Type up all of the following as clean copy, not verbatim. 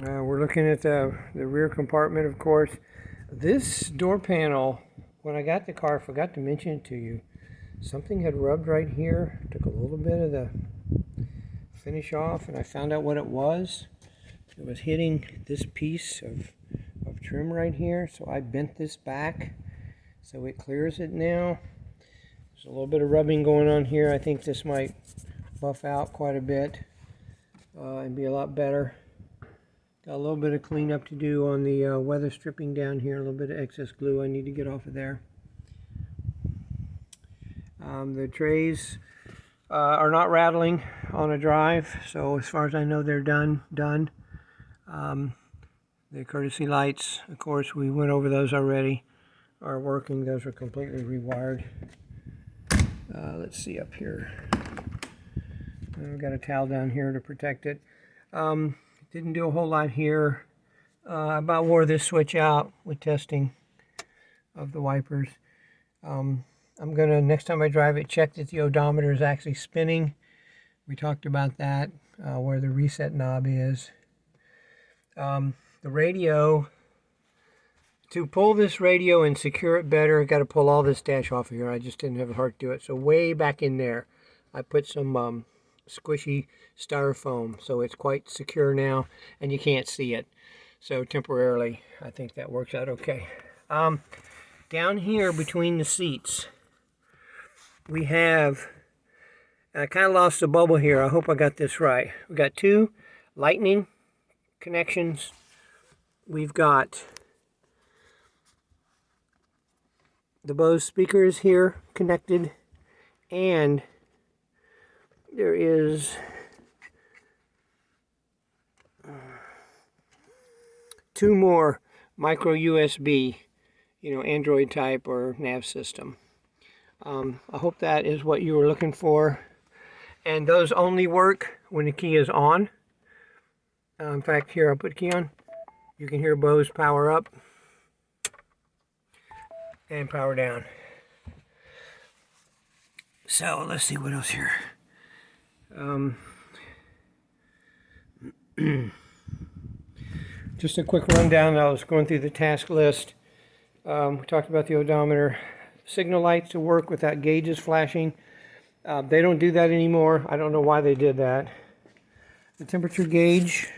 We're looking at the rear compartment, of course. This door panel, when I got the car, I forgot to mention it to you. Something had rubbed right here, took a little bit of the finish off, and I found out what it was. It was hitting this piece of trim right here, so I bent this back so it clears it now. There's a little bit of rubbing going on here. I think this might buff out quite a bit and be a lot better. Got a little bit of cleanup to do on the weather stripping down here, a little bit of excess glue I need to get off of there. The trays are not rattling on a drive, so as far as I know they're done. The courtesy lights, of course, we went over those already, are working. Those are completely rewired. Let's see up here. I've got a towel down here to protect it. Didn't do a whole lot here. I about wore this switch out with testing of the wipers. I'm gonna, next time I drive it, check that the odometer is actually spinning. We talked about that, where the reset knob is. The radio, to pull this radio and secure it better, I got to pull all this dash off of here. I just didn't have the heart to do it. So way back in there, I put some squishy styrofoam, so it's quite secure now, and you can't see it. So temporarily, I think that works out okay. Down here between the seats, we have, I kind of lost the bubble here. I hope I got this right. We got two lightning connections. We've got the Bose speakers here connected, and there is two more micro USB, Android type or nav system. I hope that is what you were looking for. And those only work when the key is on. In fact, here I'll put the key on. You can hear Bose power up and power down. So let's see what else here. Just a quick rundown. I was going through the task list. We talked about the odometer. Signal lights to work without gauges flashing. They don't do that anymore. I don't know why they did that. The temperature gauge,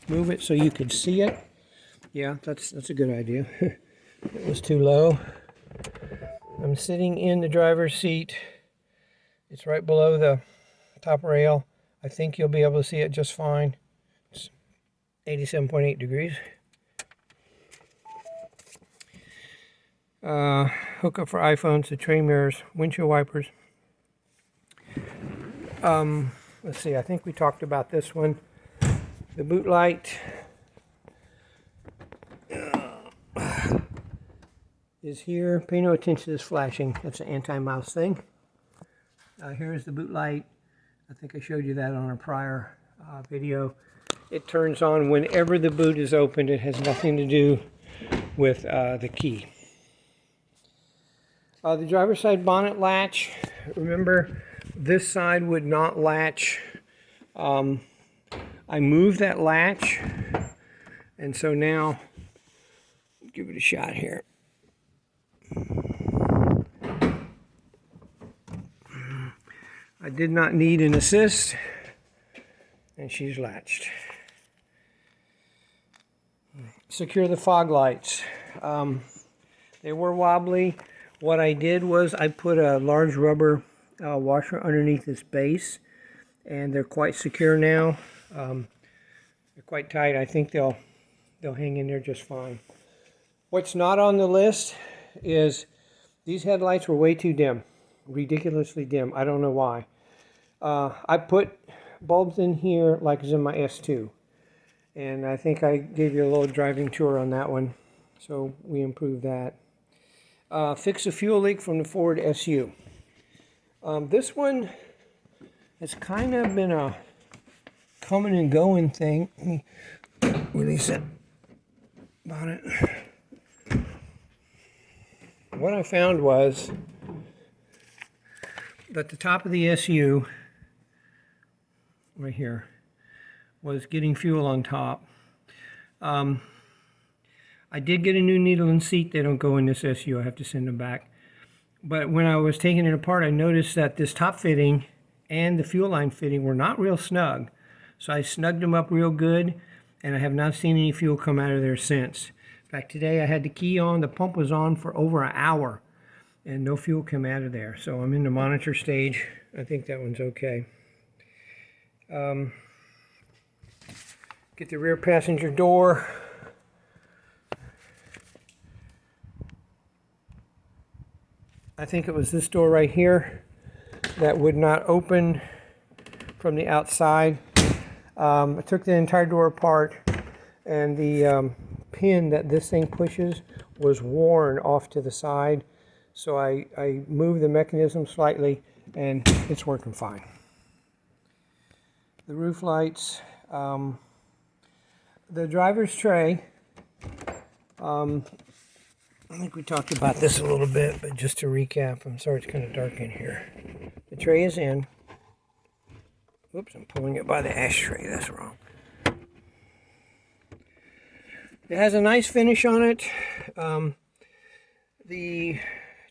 move it so you could see it. Yeah, that's a good idea. It was too low. I'm sitting in the driver's seat. It's right below the top rail. I think you'll be able to see it just fine. It's 87.8 degrees. Hookup for iPhones, the tray mirrors, windshield wipers. Let's see, I think we talked about this one. The boot light is here. Pay no attention to this flashing. That's an anti-mouse thing. Here's the boot light. I think I showed you that on a prior video. It turns on whenever the boot is opened. It has nothing to do with the key. The driver's side bonnet latch. Remember, this side would not latch. I moved that latch, and so now, give it a shot here. I did not need an assist, and she's latched. Secure the fog lights. They were wobbly. What I did was I put a large rubber washer underneath this base, and they're quite secure now. They're quite tight. I think they'll hang in there just fine. What's not on the list is these headlights were way too dim, ridiculously dim. I don't know why. I put bulbs in here like it's in my S2, and I think I gave you a little driving tour on that one, so we improved that. Fix a fuel leak from the Ford SU. This one has kind of been a coming and going thing. Let me release that bonnet. What I found was that the top of the SU, right here, was getting fuel on top. I did get a new needle and seat. They don't go in this SU. I have to send them back. But when I was taking it apart, I noticed that this top fitting and the fuel line fitting were not real snug. So I snugged them up real good, and I have not seen any fuel come out of there since. In fact, today I had the key on. The pump was on for over an hour, and no fuel came out of there. So I'm in the monitor stage. I think that one's okay. Get the rear passenger door. I think it was this door right here that would not open from the outside. I took the entire door apart, and the pin that this thing pushes was worn off to the side. So I moved the mechanism slightly, and it's working fine. The roof lights, the driver's tray. I think we talked about this a little bit, but just to recap, I'm sorry it's kind of dark in here. The tray is in. Whoops, I'm pulling it by the ashtray. That's wrong. It has a nice finish on it. The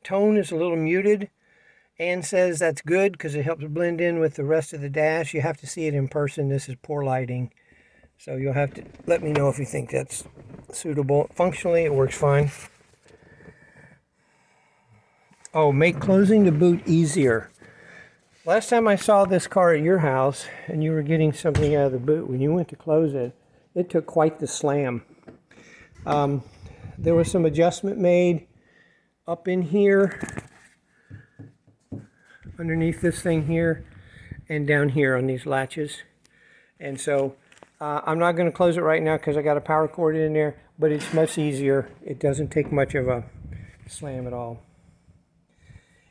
tone is a little muted. Ann says that's good because it helps blend in with the rest of the dash. You have to see it in person. This is poor lighting. So you'll have to let me know if you think that's suitable. Functionally, it works fine. Oh, make closing the boot easier. Last time I saw this car at your house and you were getting something out of the boot, when you went to close it, it took quite the slam. There was some adjustment made up in here, underneath this thing here, and down here on these latches. And so I'm not going to close it right now because I got a power cord in there, but it's much easier. It doesn't take much of a slam at all.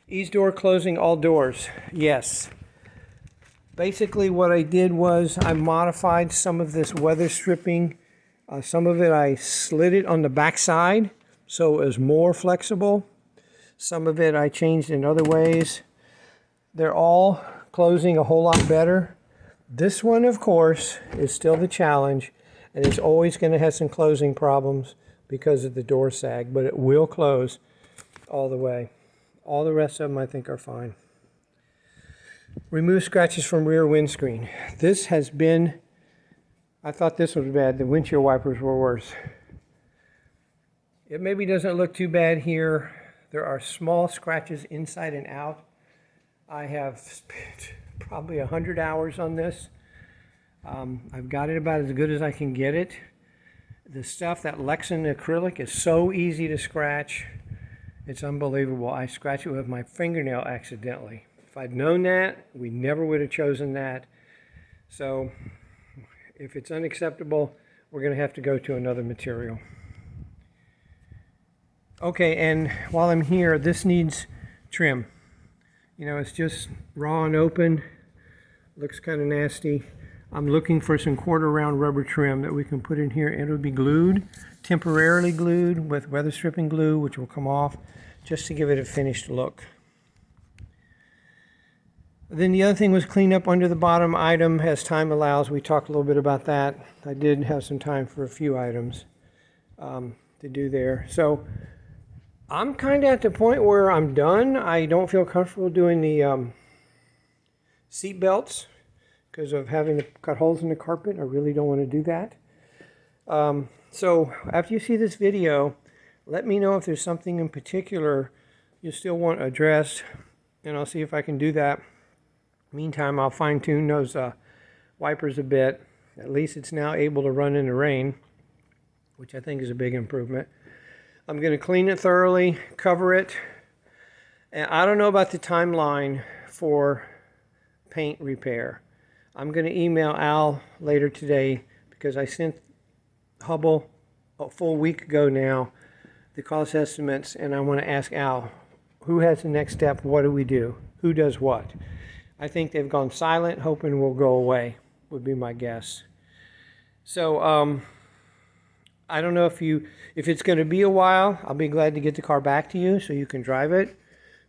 Ease door closing all doors. Yes. Basically what I did was I modified some of this weather stripping. Some of it I slid it on the back side so it was more flexible. Some of it I changed in other ways. They're all closing a whole lot better. This one, of course, is still the challenge, and it's always going to have some closing problems because of the door sag, but it will close all the way. All the rest of them I think are fine. Remove scratches from rear windscreen. This has been, I thought this was bad. The windshield wipers were worse. It maybe doesn't look too bad here. There are small scratches inside and out. I have spent probably 100 hours on this. I've got it about as good as I can get it. The stuff, that Lexan acrylic, is so easy to scratch. It's unbelievable. I scratch it with my fingernail accidentally. If I'd known that, we never would have chosen that. So if it's unacceptable, we're going to have to go to another material. Okay, and while I'm here, this needs trim. You know, it's just raw and open. Looks kind of nasty. I'm looking for some quarter round rubber trim that we can put in here. It'll be glued, temporarily glued with weather stripping glue, which will come off just to give it a finished look. Then the other thing was clean up under the bottom item as time allows. We talked a little bit about that. I did have some time for a few items to do there. So I'm kind of at the point where I'm done. I don't feel comfortable doing the seat belts because of having to cut holes in the carpet. I really don't want to do that. So after you see this video, let me know if there's something in particular you still want addressed, and I'll see if I can do that. Meantime, I'll fine tune those wipers a bit. At least it's now able to run in the rain, which I think is a big improvement. I'm going to clean it thoroughly, cover it, and I don't know about the timeline for paint repair. I'm going to email Al later today because I sent Hubbell a full week ago now the cost estimates, and I want to ask Al, who has the next step? What do we do? Who does what? I think they've gone silent, hoping we'll go away, would be my guess. So I don't know if it's going to be a while. I'll be glad to get the car back to you so you can drive it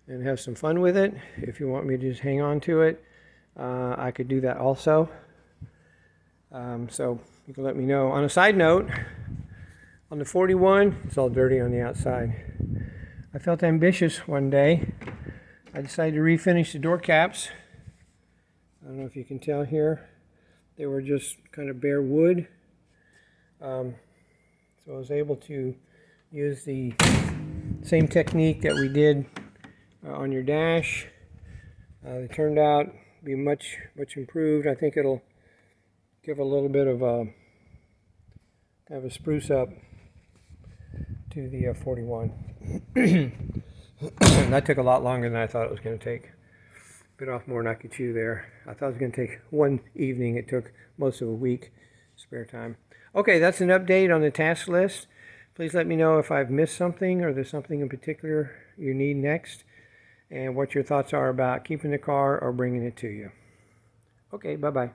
and have some fun with it. If you want me to just hang on to it, I could do that also. So you can let me know. On a side note, On the 41, it's all dirty on the outside. I felt ambitious one day. I decided to refinish the door caps. I don't know if you can tell here. They were just kind of bare wood. So I was able to use the same technique that we did on your dash. They turned out to be much improved. I think it'll give a little bit of a kind of a spruce up to the 41. That took a lot longer than I thought it was going to take. Bit off more than I could chew there. I thought it was going to take one evening. It took most of a week spare time. Okay, that's an update on the task list. Please let me know if I've missed something or there's something in particular you need next, and what your thoughts are about keeping the car or bringing it to you. Okay, bye-bye.